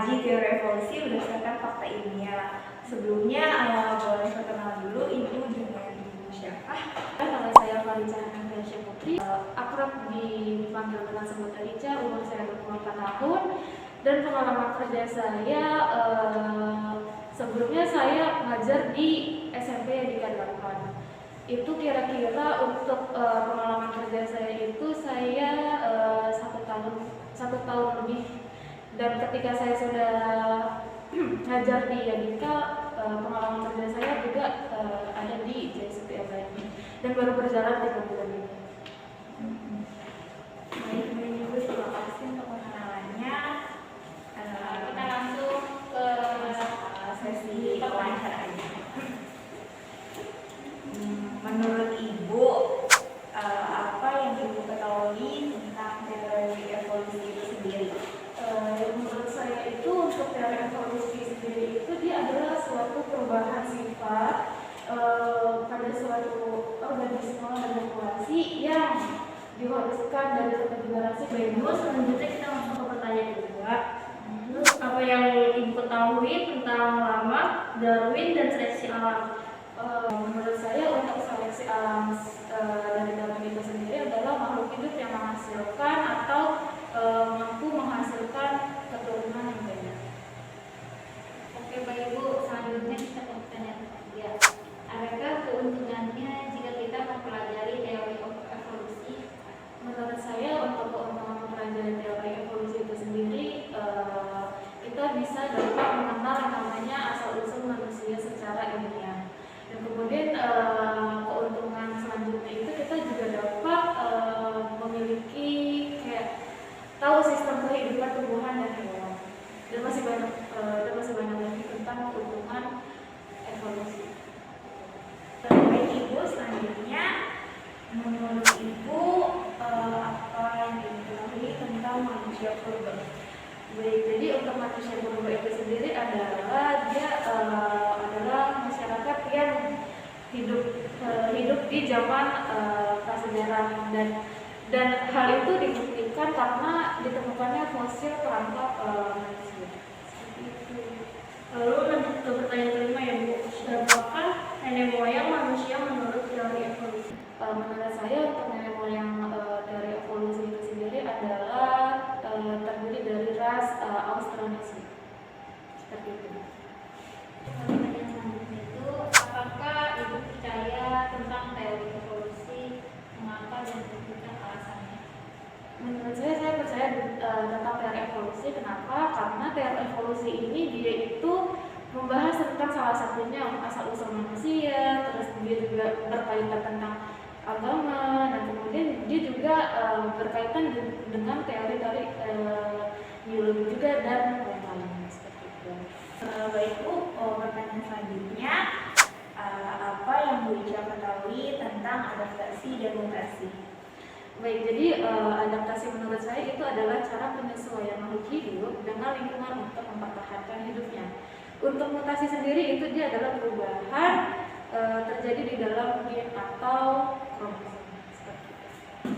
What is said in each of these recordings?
mengkaji teori evolusi berdasarkan fakta ilmiah. Sebelumnya boleh perkenalan dulu Ibu dengan Ibu siapa? Nama saya Farica Hanfiasya Putri, akrab dipanggil dengan sebutan Ica, umur saya 24 tahun, dan pengalaman kerja saya sebelumnya saya mengajar di SMP di K8. Itu kira-kira untuk pengalaman kerja saya itu saya 1 tahun lebih, dan ketika saya sudah ngajar di Yadika, pengalaman kerja saya juga ada di JSPM lainnya dan baru berjalan 3 bulan ini. Baik, Ibu, terima kasih untuk pengenalannya. Kita langsung ke sesi wawancaranya. Menurut Ibu, apa yang Ibu ketahui tentang teori evolusi itu sendiri? Menurut saya itu untuk teori evolusi sendiri itu dia adalah suatu perubahan sifat pada suatu organisme dan populasi yang diwariskan dari satu generasi ke Ibu, selanjutnya kita masuk ke pertanyaan kedua. Terus apa yang Ibu ketahui tentang Lamarck, Darwin, dan seleksi alam? Menurut saya untuk seleksi alam dari Darwin itu sendiri adalah makhluk hidup yang menghasilkan atau mampu menghasilkan keturunan yang banyak. Oke, Bapak Ibu, selanjutnya kita ke pertanyaan ketiga. Adakah keuntungannya jika kita mempelajari teori evolusi? Menurut saya untuk keuntungan mempelajari teori evolusi itu sendiri, kita bisa dapat mengenal yang namanya asal-usul manusia secara ilmiah. Dan kemudian keuntungan selanjutnya itu kita juga dapat memiliki tahu sistem kehidupan tumbuhan dan hewan. Dan masih banyak lagi tentang keuntungan evolusi. Baik, Ibu, selanjutnya menurut Ibu apa yang diketahui tentang manusia purba? Baik, jadi untuk manusia purba itu sendiri adalah dia adalah masyarakat yang hidup di zaman prasejarah, dan hal itu dibuktikan karena ditemukannya fosil kerangka manusia. Seperti itu. Lalu lanjut ke pertanyaan kelima ya, Bu. Siapakah nenek moyang manusia menurut teori evolusi? Menurut saya untuk nenek moyang dari evolusi itu sendiri adalah terdiri dari ras Austronesia. Seperti itu. Pertanyaan selanjutnya itu, apakah Ibu percaya tentang teori evolusi? Mengapa dan juga alasannya? Menurut saya percaya tentang teori evolusi. Kenapa? Karena teori evolusi ini dia itu membahas tentang salah satunya asal-usul manusia, terus dia juga berkaitan tentang agama, dan kemudian dia juga berkaitan dengan teori-teori biologi juga dan lain-lain seperti itu. Baik, Bu, pertanyaan selanjutnya, apa yang Bu Ica ketahui tentang adaptasi dan mutasi? Baik, jadi adaptasi menurut saya itu adalah cara penyesuaian makhluk hidup dengan lingkungan untuk mempertahankan hidupnya. Untuk mutasi sendiri itu dia adalah perubahan terjadi di dalam gen atau kromosom. Seperti itu.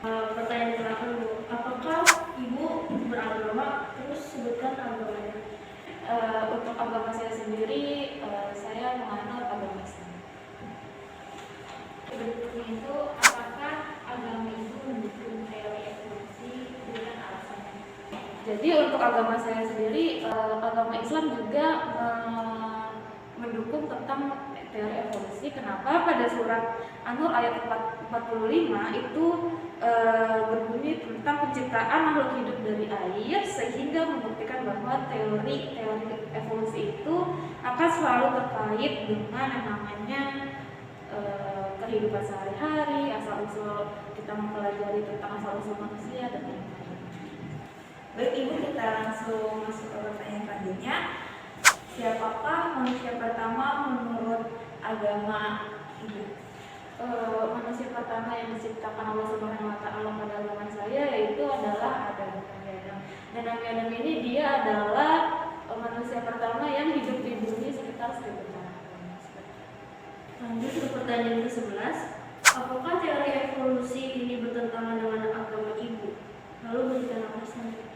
Pertanyaan terakhir, Bu. Apakah Ibu beragama? Terus sebutkan agamanya. Untuk agama saya sendiri, saya menganut agama Islam. Berikutnya itu, apakah agama itu mendukung teori evolusi dengan alasannya? Jadi untuk agama saya sendiri, agama Islam juga mendukung tentang teori evolusi. Kenapa? Pada surat An-Nur ayat 45 itu berbunyi tentang penciptaan makhluk hidup dari air, sehingga membuktikan bahwa teori evolusi itu akan selalu terkait dengan yang namanya kehidupan sehari-hari, asal-usul kita mempelajari tentang asal-usul manusia dan lain-lain. Baik, Ibu, kita langsung masuk ke pertanyaan selanjutnya. Siapakah manusia pertama menurut agama Ibu? Manusia pertama yang diciptakan Allah Subhanahu wa Ta'ala pada agama saya yaitu adalah Adam. Dan Nabi Adam ini dia adalah manusia pertama yang hidup di bumi sekitar 1000 tahun. Lanjut ke pertanyaan ke-11. Apakah teori evolusi ini bertentangan dengan agama Ibu? Lalu berikan alasannya.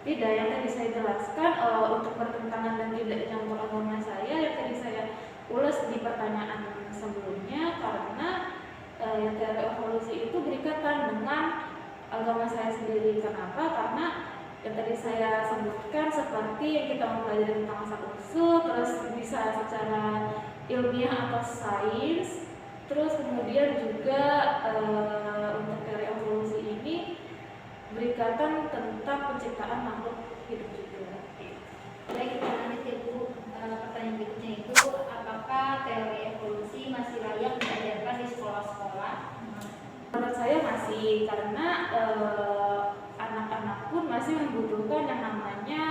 Tidak, yang tadi saya jelaskan untuk bertentangan dan tidaknya untuk agama saya yang tadi saya ulas di pertanyaan sebelumnya, karena yang teori evolusi itu berikatan dengan agama saya sendiri. Kenapa? Karena yang tadi saya sebutkan seperti yang kita mempelajari tentang asal-usul, terus bisa secara ilmiah atau sains, terus kemudian juga untuk teori evolusi ini berikatan tentang penciptaan makhluk hidup juga. Baik, kita lanjut ya Bu. Pertanyaan berikutnya itu, apakah teori evolusi masih layak diajarkan di sekolah-sekolah? Menurut saya masih, karena anak-anak pun masih membutuhkan yang namanya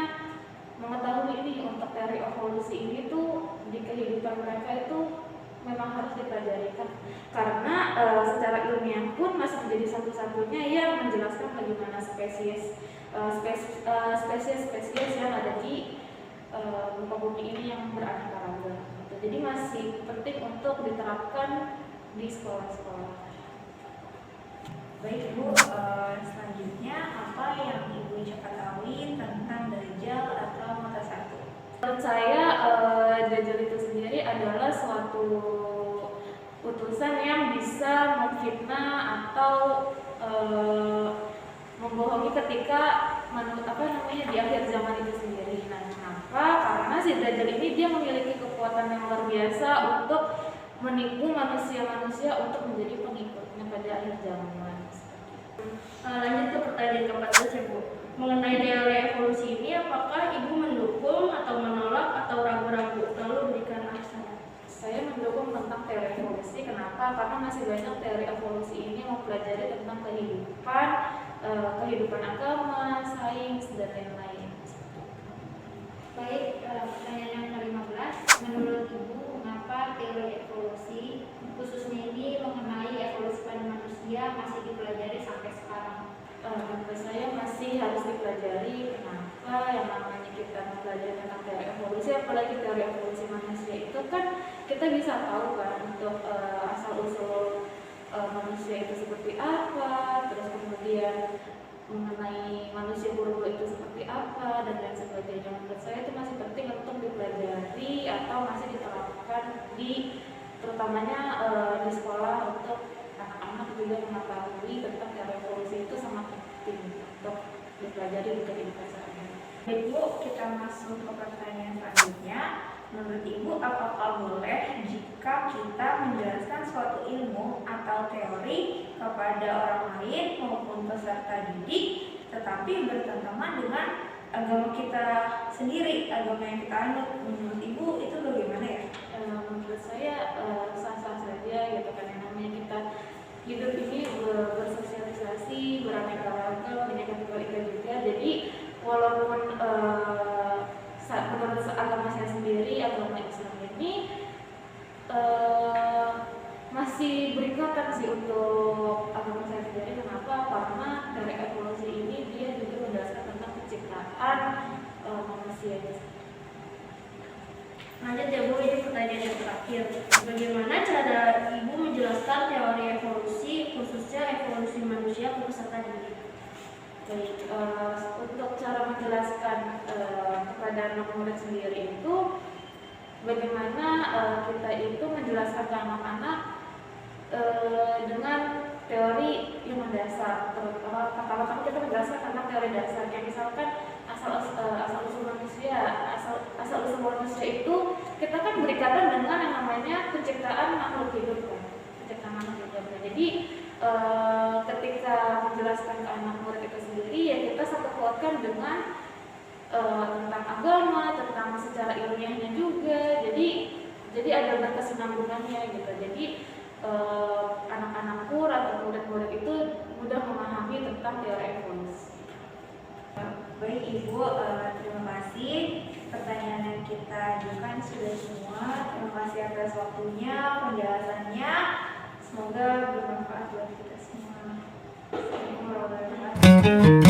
mengetahui ini. Untuk teori evolusi ini tuh di kehidupan mereka itu memang harus dipelajari kan, karena secara ilmiah pun masih menjadi satu-satunya yang menjelaskan bagaimana spesies yang ada di muka bumi ini yang beraneka ragam. Jadi masih penting untuk diterapkan di sekolah-sekolah. Baik Ibu, selanjutnya apa yang Ibu ketahui tentang Dajjal atau mata satu? Menurut saya Dajjal itu sendiri adalah suatu utusan yang bisa memfitnah atau membohongi ketika di akhir zaman itu sendiri. Nah, kenapa? Karena si Dajjal ini dia memiliki kekuatan yang luar biasa untuk menipu manusia-manusia untuk menjadi pengikutnya pada akhir zaman. Lanjut ke pertanyaan ke-14 ya Bu. Mengenai teori evolusi ini, apakah Ibu mendukung atau menolak atau ragu-ragu? Lalu berikan alasannya. Saya mendukung tentang teori evolusi. Kenapa? Karena masih banyak teori evolusi ini mempelajari tentang kehidupan agama, sains, dan lain-lain. Baik, pertanyaan yang ke-15, menurut Ibu, mengapa teori evolusi, khususnya ini mengenai evolusi pada manusia, masih dipelajari sampai sekarang? Menurut saya masih harus dipelajari. Kenapa? Yang namanya kita mempelajari tentang teori evolusi, apalagi teori evolusi manusia itu kan kita bisa tahu kan untuk asal-usul manusia itu seperti apa, terus kemudian mengenai manusia purba itu seperti apa, dan lain sebagainya. Menurut saya itu masih penting untuk dipelajari atau masih diterapkan terutamanya di sekolah, untuk anak-anak juga mengetahui tentang teori evolusi itu sangat penting untuk dipelajari di kehidupan sehari-hari. Baik Bu, kita masuk ke pertanyaan selanjutnya. Menurut Ibu, apakah boleh jika kita menjelaskan suatu ilmu atau teori kepada orang lain maupun peserta didik, tetapi bertentangan dengan agama kita sendiri, agama yang kita anut? Menurut Ibu itu bagaimana ya? Menurut saya sah-sah saja gitu kan, yang namanya kita hidup ini bersosialisasi, beraneka ragam, bineka tunggal ika juga. Jadi walaupun menurut agama saya sendiri, agama Islam ini masih berikatan sih untuk agama saya sendiri. Kenapa? Karena dari evolusi ini dia juga menjelaskan tentang penciptaan manusia. Lanjut ya Bu, ini pertanyaan yang terakhir. Bagaimana cara Ibu menjelaskan teori evolusi, khususnya evolusi manusia ke peserta didik? Baik, untuk cara menjelaskan kepada anak murid sendiri itu, bagaimana kita itu menjelaskan ke anak-anak dengan teori yang mendasar. Pertama-tama kita menjelaskan tentang teori dasar, kayak misalkan asal-usul manusia itu kita kan berikatan dengan yang namanya penciptaan makhluk hidup kan, Jadi ketika menjelaskan ke anak murid itu sendiri, ya kita satu kuatkan dengan tentang agama, tentang secara ilmiahnya juga. Jadi ada berkesinambungannya gitu. Jadi anak-anakku atau murid-murid itu mudah memahami tentang teori evolusi. Baik Ibu, terima kasih. Pertanyaan yang kita ajukan sudah semua. Terima kasih atas waktunya, penjelasannya. Semoga bermanfaat buat kita semua. Assalamualaikum warahmatullahi wabarakatuh.